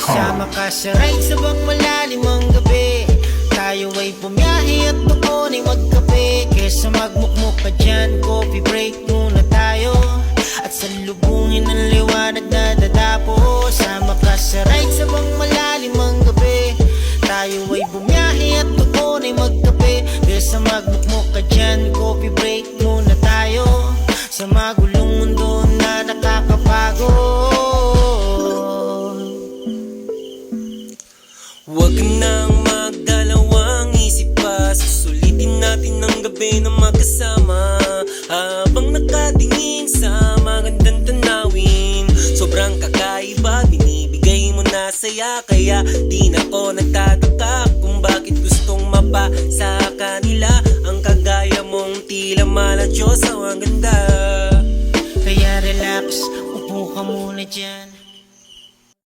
Sama ka sa ride sa bang malalim ang gabi. Tayo ay bumiyahe at doon ay magkape. Kesa magmukmuk ka dyan, coffee break muna tayo. At salubungin ang liwanag na dadapo. Sama ka sa ride sa bang malalim ang gabi. Tayo ay bumiyahe at doon ay magkape. Kesa magmukmuk ka dyan, coffee break muna tayo. Sa magulong mundo na nakakapagod. Huwag ka nang magdalawang isip pa. Susulitin natin ang gabi na magkasama. Habang nakatingin sa magandang tanawin. Sobrang kakaiba, binibigay mo na saya. Kaya di na ako nagtataka kung bakit gustong mapa sa kanila. Ang kagaya mong tila mala Diyos, ang ganda. Kaya relax, upo ka muna dyan.